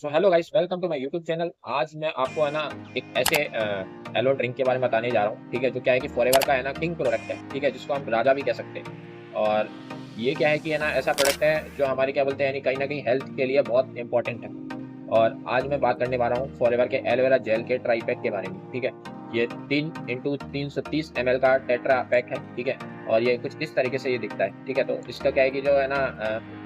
So hello guys, welcome to my YouTube channel. आज मैं आपको है ना एक ऐसे हेलो ड्रिंक के बारे में बताने जा रहा हूँ। ठीक है, जो क्या है कि फॉरएवर का है ना किंग प्रोडक्ट है। ठीक है, जिसको हम राजा भी कह सकते हैं। और ये क्या है कि है ना ऐसा प्रोडक्ट है जो हमारी क्या बोलते हैं यानी कहीं ना कहीं हेल्थ के लिए बहुत इंपॉर्टेंट है। और आज मैं बात करने वाला हूँ फॉरएवर के एलोवेरा जेल के ट्राई पैक के बारे में। ठीक है, ये 3x330 ml का टेट्रा पैक है। ठीक है, और ये कुछ इस तरीके से ये दिखता है। ठीक है, तो इसका क्या है कि जो है ना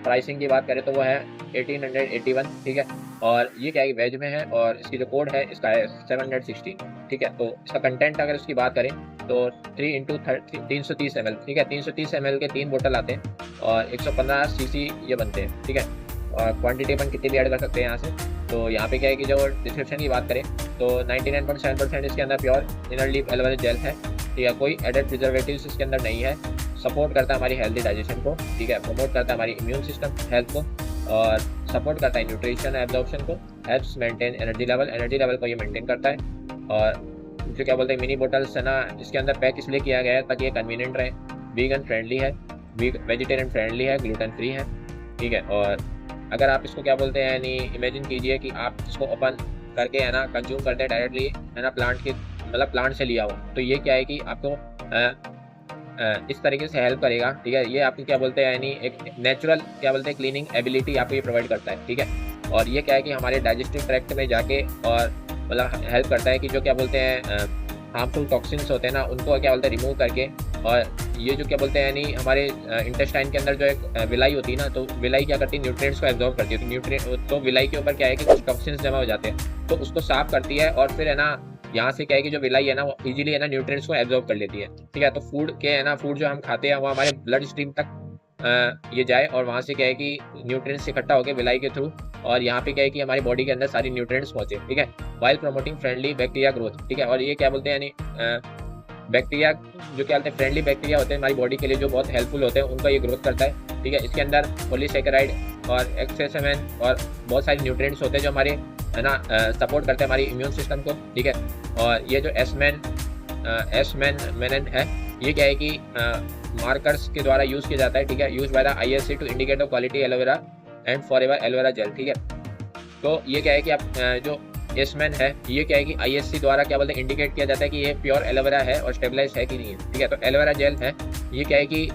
प्राइसिंग की बात करें तो वो है 1881। ठीक है, और ये क्या है कि वेज में है और इसकी जो कोड है इसका है 716। ठीक है, तो इसका कंटेंट अगर इसकी बात करें तो 3x330 ml। ठीक है, 330 ml के 3 बोतल आते हैं और 115 cc ये बनते हैं। ठीक है, और क्वांटिटी अपन कितनी भी ऐड कर सकते हैं यहाँ से। तो यहाँ पे क्या है कि जो डिस्क्रिप्शन की बात करें तो 99.7% इसके अंदर pure inner leaf aloe vera gel है। ठीक है, कोई एडेड प्रिजर्वेटिव्स इसके अंदर नहीं है। सपोर्ट करता है हमारी हेल्दी डाइजेशन को। ठीक है, प्रमोट करता है हमारी इम्यून सिस्टम हेल्थ को और सपोर्ट करता है न्यूट्रिशन एब्जॉर्प्शन को। हेल्प्स मेंटेन एनर्जी लेवल को ये मेंटेन करता है। और जो क्या बोलते हैं मिनी बोटल्स है ना इसके अंदर पैक इसलिए किया गया है ताकि ये कन्वीनियंट रहे। वीगन फ्रेंडली है, वेजिटेरियन फ्रेंडली है, ग्लूटेन फ्री है। ठीक है, और अगर आप इसको क्या बोलते हैं यानी इमेजिन कीजिए कि आप इसको ओपन करके है ना कंज्यूम करते हैं डायरेक्टली है ना प्लांट के मतलब प्लांट से लिया हुआ, तो ये क्या है कि आपको इस तरीके से हेल्प करेगा। ठीक है, ये आपको क्या बोलते हैं यानी एक नेचुरल क्या बोलते हैं क्लीनिंग एबिलिटी आपको ये प्रोवाइड करता है। ठीक है, और ये क्या है कि हमारे डाइजेस्टिव ट्रैक्ट में जाके और मतलब हेल्प करता है कि जो क्या बोलते हैं हार्मफुल टॉक्सिन्स होते हैं ना उनको क्या बोलते हैं रिमूव करके। और ये जो क्या बोलते हैं यानी हमारे इंटेस्टाइन के अंदर जो एक विलाई होती है ना, तो विलाई क्या करती है न्यूट्रिएंट्स को एब्जॉर्ब करती है। तो न्यूट्रिएंट तो विलाई के ऊपर क्या है कि कुछ टॉक्सिन्स जमा हो जाते हैं, तो उसको साफ करती है और फिर है ना यहाँ से क्या है कि जो विलाई है ना वो इजीली है ना न्यूट्रिएंट्स को एब्जॉर्ब कर लेती है। ठीक है, तो फूड के है ना फूड जो हम खाते हैं वो हमारे ब्लड स्ट्रीम तक ये जाए और वहाँ से क्या है कि न्यूट्रिएंट्स इकट्ठा होकर विलाई के थ्रू और यहाँ पे क्या है कि हमारी बॉडी के अंदर सारी न्यूट्रिएंट्स पहुंचे। ठीक है, while promoting friendly bacteria growth. ठीक है, और ये क्या बोलते हैं यानी बैक्टीरिया जो क्या बोलते हैं फ्रेंडली बैक्टीरिया होते हैं हमारी बॉडी के लिए जो बहुत हेल्पफुल होते हैं उनका ये ग्रोथ करता है। ठीक है, इसके अंदर पॉलीसेकेराइड और एक्सेसमेन और बहुत सारे न्यूट्रिएंट्स होते हैं जो हमारे है ना सपोर्ट करते हैं हमारी इम्यून सिस्टम को। ठीक है, और ये जो एसमेन है ये क्या है कि मार्कर्स के द्वारा यूज किया जाता है। ठीक है, use by the ISC to indicate the quality aloe vera and Forever aloe vera gel. ठीक है, तो ये क्या है कि आप जो एसमैन है ये क्या है कि ISC द्वारा क्या बोलते हैं इंडिकेट किया जाता है कि ये प्योर एलोवेरा है और स्टेबलाइज है कि नहीं है। ठीक है, तो एलोवेरा जेल है ये क्या है कि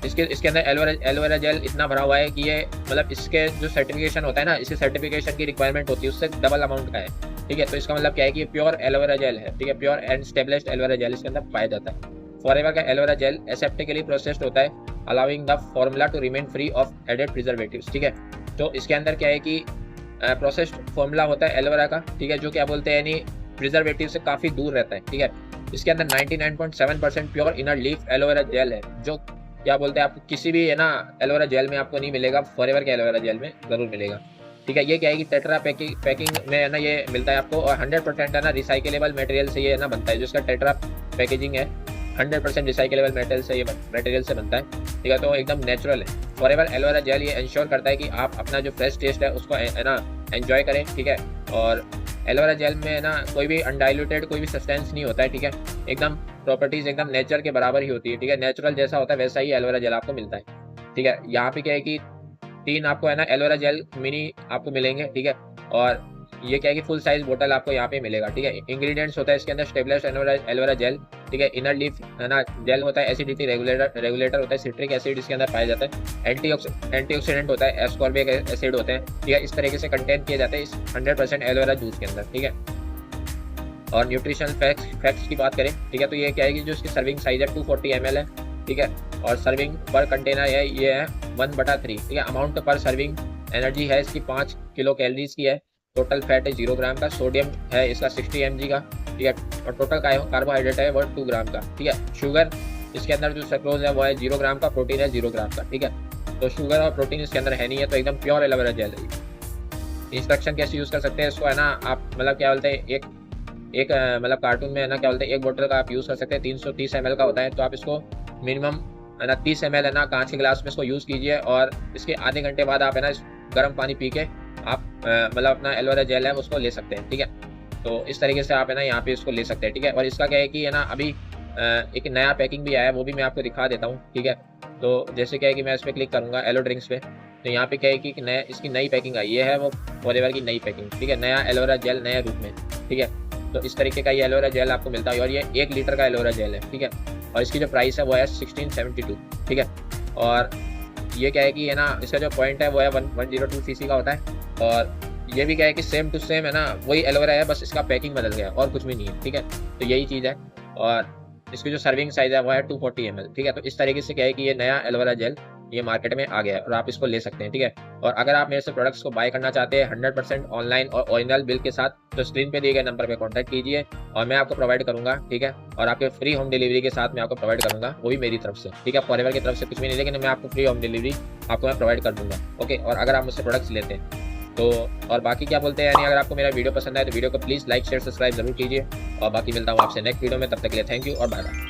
इसके अंदर एलोवेरा जेल इतना भरा हुआ है कि ये मतलब इसके जो सर्टिफिकेशन होता है ना इसके सर्टिफिकेशन की रिक्वायरमेंट होती है उससे डबल अमाउंट का है। ठीक है, तो इसका मतलब क्या है कि ये प्योर एलोवेरा जेल है। ठीक है, pure and stabilised aloe vera gel इसके अंदर पाया जाता है। फॉरएवर का एलोवेरा जेल एसेप्टिकली प्रोसेस्ड होता है allowing the formula to remain free of added preservatives. ठीक है, तो इसके अंदर क्या है कि प्रोसेस्ड फॉर्मूला होता है एलोवेरा का। ठीक है, जो क्या बोलते हैं यानी प्रिजर्वेटिव से काफ़ी दूर रहता है। ठीक है, इसके अंदर 99.7% pure inner leaf aloe vera gel है जो क्या बोलते हैं आपको किसी भी है ना एलोवेरा जेल में आपको नहीं मिलेगा, फॉरएवर के एलोवेरा जेल में ज़रूर मिलेगा। ठीक है, ये क्या है कि टेट्रा पैकिंग में है ना ये मिलता है आपको और 100% है ना रिसाइकेलेबल मटेरियल से ये है ना बनता है। जो इसका टेट्रा पैकेजिंग है 100% रिसाइकेलेबल मटेरियल से बनता है। ठीक है, तो एकदम नेचुरल है। फॉरएवर एलोवेरा जेल ये इंश्योर करता है कि आप अपना जो फ्रेश टेस्ट है उसको है ना एंजॉय करें। ठीक है, और एलोवेरा जेल में है ना कोई भी अनडाइल्यूटेड कोई भी सब्सटेंस नहीं होता है। ठीक है, एकदम प्रॉपर्टीज एकदम नेचर के बराबर ही होती है। ठीक है, नेचुरल जैसा होता है वैसा ही एलोवेरा जेल आपको मिलता है। ठीक है, यहाँ पे क्या है कि 3 आपको है ना एलोवेरा जेल मिनी आपको मिलेंगे। ठीक है, और ये क्या है कि फुल साइज बोतल आपको यहाँ पे मिलेगा। ठीक है, इंग्रेडिएंट्स होता है इसके अंदर स्टेबलाइज्ड एलोवेरा जेल। ठीक है, इनर लीफ है ना जेल होता है, एसिडिटी रेगुलेटर होता है, सिट्रिक एसिड इसके अंदर पाया जाता है, एंटीऑक्सीडेंट होता है, एस्कॉर्बिक एसिड होते हैं। ठीक है, इस तरीके से कंटेन किए जाते हैं इस 100% एलोवेरा जूस के अंदर। ठीक है, और न्यूट्रिशनल फैक्ट्स की बात करें ठीक है तो ये क्या है कि जो इसकी सर्विंग साइज है 240 ml है। ठीक है, और सर्विंग पर कंटेनर है ये है 1/3। ठीक है, अमाउंट पर सर्विंग एनर्जी है इसकी 5 किलो कैलोरीज की है। टोटल फैट है 0 ग्राम का, सोडियम है इसका 60 mg का। ठीक है, और टोटल कार्बोहाइड्रेट है वो 2 ग्राम का। ठीक है, शुगर इसके अंदर जो सक्रोज है वो है 0 ग्राम का, प्रोटीन है 0 ग्राम का। ठीक है, तो शुगर और प्रोटीन इसके अंदर है नहीं है, तो एकदम प्योर एलोवेरा जेल है। इंस्ट्रक्शन कैसे यूज़ कर सकते हैं इसको है ना आप मतलब क्या बोलते हैं एक मतलब कार्टून में है ना क्या बोलते हैं एक बोतल का आप यूज़ कर सकते हैं। 330 ml का होता है, तो आप इसको मिनिमम है ना 30 ml है ना कांच के गिलास में इसको यूज़ कीजिए और इसके आधे घंटे बाद आप है ना गर्म पानी पी के आप मतलब अपना एलोवेरा जेल है उसको ले सकते हैं। ठीक है, तो इस तरीके से आप है ना यहाँ पे इसको ले सकते हैं। ठीक है, और इसका क्या है कि है ना अभी एक नया पैकिंग भी आया है वो भी मैं आपको दिखा देता हूँ। ठीक है, तो जैसे क्या है कि मैं इस पर क्लिक करूँगा एलो ड्रिंक्स पे। तो यहाँ पे क्या है कि नया इसकी नई पैकिंग आई, ये है वो फॉरएवर की नई पैकिंग, ठीक है, नया एलोवेरा जेल नए रूप में, ठीक है। तो इस तरीके का ये एलोवेरा जेल आपको मिलता है और ये 1 लीटर का एलोवेरा जेल है, ठीक है। और इसकी जो प्राइस है वो है 1672, ठीक है। और ये क्या है कि है ना, इसका जो पॉइंट है वो है 102 सीसी का होता है। और ये भी क्या है कि सेम टू सेम है ना, वही एलोवेरा है, बस इसका पैकिंग बदल गया और कुछ भी नहीं है, ठीक है। तो यही चीज़ है। और इसकी जो सर्विंग साइज है वो है 240 ml, ठीक है। तो इस तरीके से क्या है कि ये नया एलोवेरा जेल ये मार्केट में आ गया है और आप इसको ले सकते हैं, ठीक है। और अगर आप मेरे से प्रोडक्ट्स को बाय करना चाहते हैं 100% ऑनलाइन और ओरिजिनल बिल के साथ, तो स्क्रीन पे दिए गए नंबर पे कांटेक्ट कीजिए और मैं आपको प्रोवाइड करूंगा, ठीक है। और आपके फ्री होम डिलीवरी के साथ मैं आपको प्रोवाइड करूंगा, वो भी मेरी तरफ से, ठीक है। फॉरएवर की तरफ से कुछ भी नहीं, लेकिन मैं आपको फ्री होम डिलीवरी आपको मैं प्रोवाइड कर दूंगा, ओके। और अगर आप मुझसे प्रोडक्ट्स लेते हैं तो, और बाकी क्या बोलते हैं, यानी अगर आपको मेरा वीडियो पसंद आए तो वीडियो को प्लीज़ लाइक शेयर सब्सक्राइब जरूर कीजिए। और बाकी मिलता हूँ आपसे नेक्स्ट वीडियो में, तब तक के लिए थैंक यू और बाय बाय।